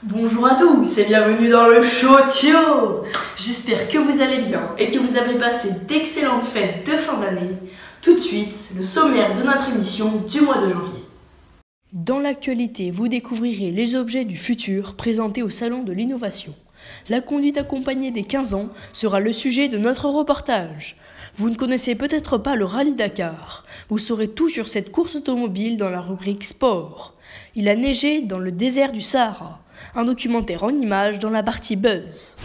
Bonjour à tous et bienvenue dans le Shotio. J'espère que vous allez bien et que vous avez passé d'excellentes fêtes de fin d'année. Tout de suite, le sommaire de notre émission du mois de janvier. Dans l'actualité, vous découvrirez les objets du futur présentés au Salon de l'Innovation. La conduite accompagnée des 15 ans sera le sujet de notre reportage. Vous ne connaissez peut-être pas le Rallye Dakar. Vous saurez tout sur cette course automobile dans la rubrique Sport. Il a neigé dans le désert du Sahara. Un documentaire en images dans la partie Buzz.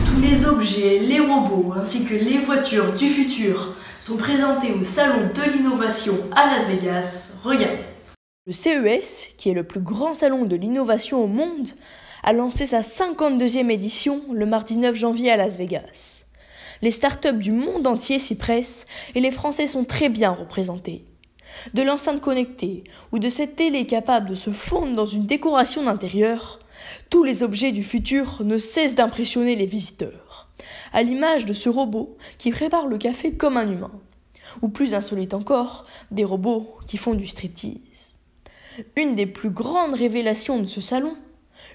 Tous les objets, les robots ainsi que les voitures du futur sont présentés au Salon de l'Innovation à Las Vegas. Regardez. Le CES, qui est le plus grand salon de l'innovation au monde, a lancé sa 52e édition le mardi 9 janvier à Las Vegas. Les startups du monde entier s'y pressent et les Français sont très bien représentés. De l'enceinte connectée ou de cette télé capable de se fondre dans une décoration d'intérieur, tous les objets du futur ne cessent d'impressionner les visiteurs, à l'image de ce robot qui prépare le café comme un humain, ou plus insolite encore, des robots qui font du striptease. Une des plus grandes révélations de ce salon,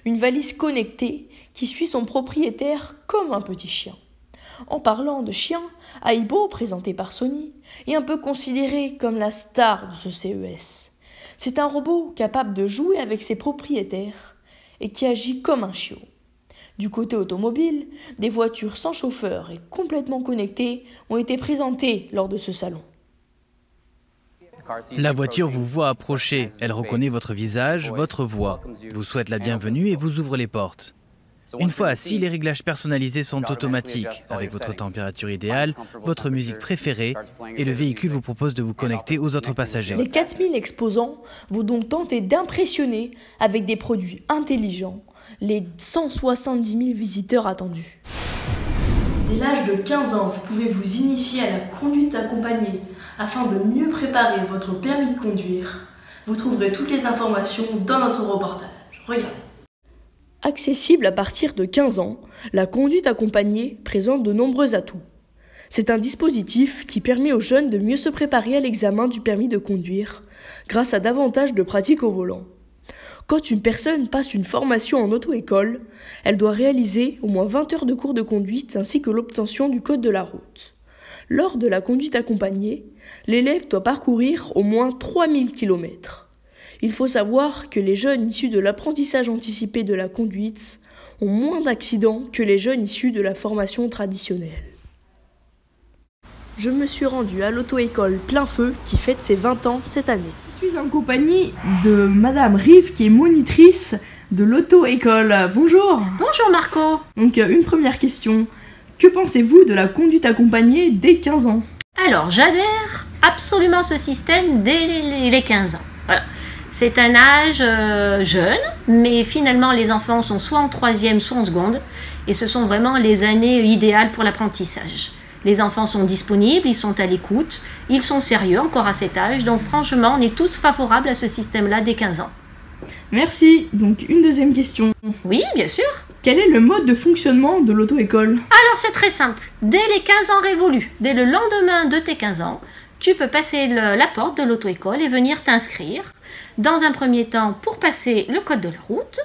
une valise connectée qui suit son propriétaire comme un petit chien. En parlant de chien, Aibo, présenté par Sony, est un peu considéré comme la star de ce CES. C'est un robot capable de jouer avec ses propriétaires et qui agit comme un chiot. Du côté automobile, des voitures sans chauffeur et complètement connectées ont été présentées lors de ce salon. La voiture vous voit approcher, elle reconnaît votre visage, votre voix, vous souhaite la bienvenue et vous ouvre les portes. Une fois assis, les réglages personnalisés sont automatiques, avec votre température idéale, votre musique préférée, et le véhicule vous propose de vous connecter aux autres passagers. Les 4000 exposants vont donc tenter d'impressionner avec des produits intelligents les 170 000 visiteurs attendus. Dès l'âge de 15 ans, vous pouvez vous initier à la conduite accompagnée afin de mieux préparer votre permis de conduire. Vous trouverez toutes les informations dans notre reportage. Regardez. Accessible à partir de 15 ans, la conduite accompagnée présente de nombreux atouts. C'est un dispositif qui permet aux jeunes de mieux se préparer à l'examen du permis de conduire grâce à davantage de pratique au volant. Quand une personne passe une formation en auto-école, elle doit réaliser au moins 20 heures de cours de conduite ainsi que l'obtention du code de la route. Lors de la conduite accompagnée, l'élève doit parcourir au moins 3000 km. Il faut savoir que les jeunes issus de l'apprentissage anticipé de la conduite ont moins d'accidents que les jeunes issus de la formation traditionnelle. Je me suis rendu à l'auto-école Plein Feu qui fête ses 20 ans cette année. Je suis en compagnie de Madame Rive qui est monitrice de l'auto-école. Bonjour. Bonjour Marco. Donc une première question. Que pensez-vous de la conduite accompagnée dès 15 ans? Alors j'adhère absolument à ce système dès les 15 ans. Voilà. C'est un âge jeune, mais finalement les enfants sont soit en troisième, soit en seconde, et ce sont vraiment les années idéales pour l'apprentissage. Les enfants sont disponibles, ils sont à l'écoute, ils sont sérieux encore à cet âge, donc franchement on est tous favorables à ce système-là dès 15 ans. Merci. Donc une deuxième question. Oui, bien sûr. Quel est le mode de fonctionnement de l'auto-école? Alors c'est très simple, dès les 15 ans révolus, dès le lendemain de tes 15 ans, tu peux passer la porte de l'auto-école et venir t'inscrire. Dans un premier temps, pour passer le code de la route,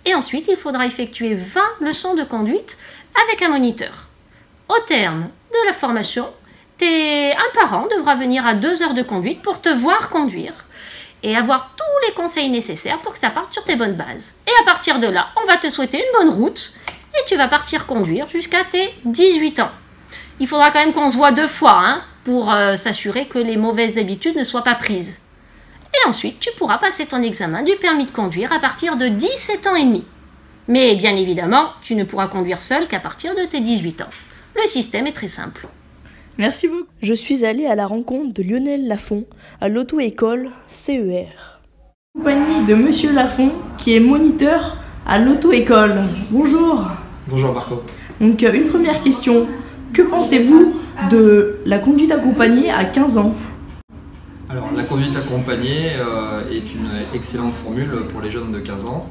et ensuite, il faudra effectuer 20 leçons de conduite avec un moniteur. Au terme de la formation, un parent devra venir à 2 heures de conduite pour te voir conduire et avoir tous les conseils nécessaires pour que ça parte sur tes bonnes bases. Et à partir de là, on va te souhaiter une bonne route et tu vas partir conduire jusqu'à tes 18 ans. Il faudra quand même qu'on se voit 2 fois pour s'assurer que les mauvaises habitudes ne soient pas prises. Et ensuite, tu pourras passer ton examen du permis de conduire à partir de 17 ans et demi. Mais bien évidemment, tu ne pourras conduire seul qu'à partir de tes 18 ans. Le système est très simple. Merci beaucoup. Je suis allée à la rencontre de Lionel Lafont à l'auto-école CER. En compagnie de Monsieur Lafont qui est moniteur à l'auto-école. Bonjour. Bonjour Marco. Donc une première question. Que pensez-vous de la conduite accompagnée à 15 ans? Alors la conduite accompagnée est une excellente formule pour les jeunes de 15 ans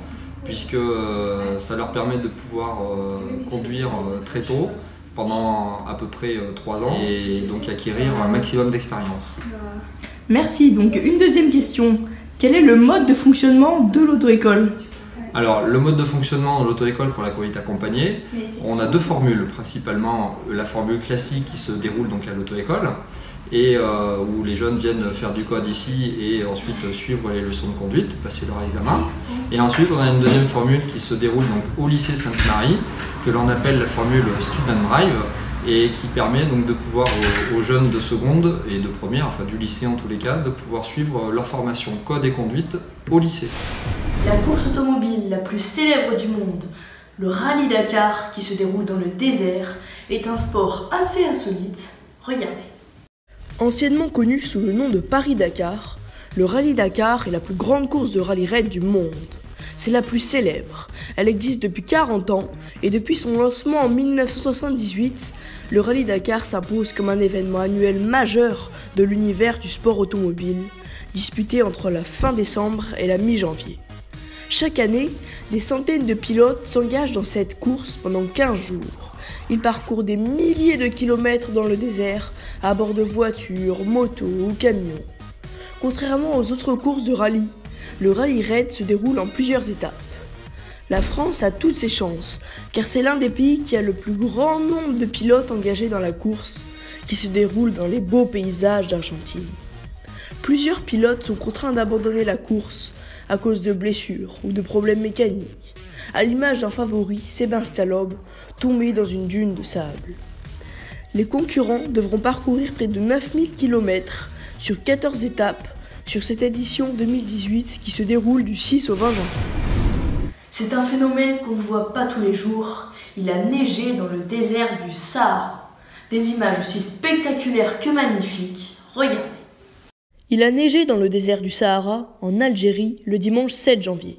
puisque ça leur permet de pouvoir conduire très tôt pendant à peu près 3 ans et donc acquérir un maximum d'expérience. Merci. Donc une deuxième question. Quel est le mode de fonctionnement de l'auto-école? Alors, le mode de fonctionnement de l'auto-école pour la conduite accompagnée, on a deux formules, principalement la formule classique qui se déroule donc à l'auto-école, et où les jeunes viennent faire du code ici et ensuite suivre les leçons de conduite, passer leur examen. Et ensuite, on a une deuxième formule qui se déroule donc au lycée Sainte-Marie, que l'on appelle la formule Student Drive, et qui permet donc de pouvoir aux jeunes de seconde et de première, enfin du lycée en tous les cas, de pouvoir suivre leur formation code et conduite au lycée. La course automobile la plus célèbre du monde, le Rallye Dakar, qui se déroule dans le désert, est un sport assez insolite. Regardez. Anciennement connu sous le nom de Paris-Dakar, le Rallye Dakar est la plus grande course de rallye raid du monde. C'est la plus célèbre. Elle existe depuis 40 ans et depuis son lancement en 1978, le Rallye Dakar s'impose comme un événement annuel majeur de l'univers du sport automobile, disputé entre la fin décembre et la mi-janvier. Chaque année, des centaines de pilotes s'engagent dans cette course pendant 15 jours. Ils parcourent des milliers de kilomètres dans le désert, à bord de voitures, motos ou camions. Contrairement aux autres courses de rallye, le rallye raid se déroule en plusieurs étapes. La France a toutes ses chances, car c'est l'un des pays qui a le plus grand nombre de pilotes engagés dans la course, qui se déroule dans les beaux paysages d'Argentine. Plusieurs pilotes sont contraints d'abandonner la course à cause de blessures ou de problèmes mécaniques, à l'image d'un favori, Sébastien Loeb, tombé dans une dune de sable. Les concurrents devront parcourir près de 9000 km sur 14 étapes sur cette édition 2018 qui se déroule du 6 au 20 janvier. C'est un phénomène qu'on ne voit pas tous les jours. Il a neigé dans le désert du Sahara. Des images aussi spectaculaires que magnifiques. Regardez. Il a neigé dans le désert du Sahara, en Algérie, le dimanche 7 janvier.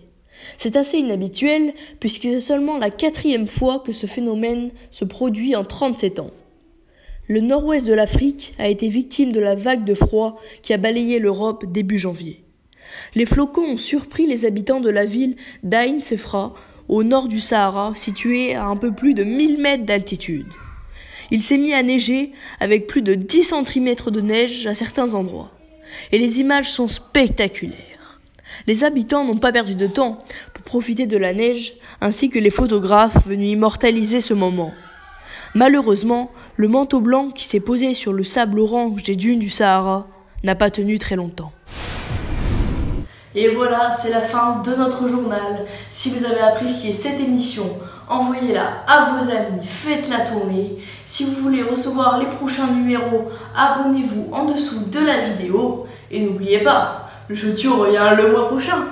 C'est assez inhabituel puisque c'est seulement la 4e fois que ce phénomène se produit en 37 ans. Le nord-ouest de l'Afrique a été victime de la vague de froid qui a balayé l'Europe début janvier. Les flocons ont surpris les habitants de la ville d'Ain Sefra, au nord du Sahara, située à un peu plus de 1000 mètres d'altitude. Il s'est mis à neiger avec plus de 10 cm de neige à certains endroits. Et les images sont spectaculaires. Les habitants n'ont pas perdu de temps pour profiter de la neige, ainsi que les photographes venus immortaliser ce moment. Malheureusement, le manteau blanc qui s'est posé sur le sable orange des dunes du Sahara n'a pas tenu très longtemps. Et voilà, c'est la fin de notre journal. Si vous avez apprécié cette émission, envoyez-la à vos amis, faites-la tourner. Si vous voulez recevoir les prochains numéros, abonnez-vous en dessous de la vidéo. Et n'oubliez pas, le Chotio revient le mois prochain.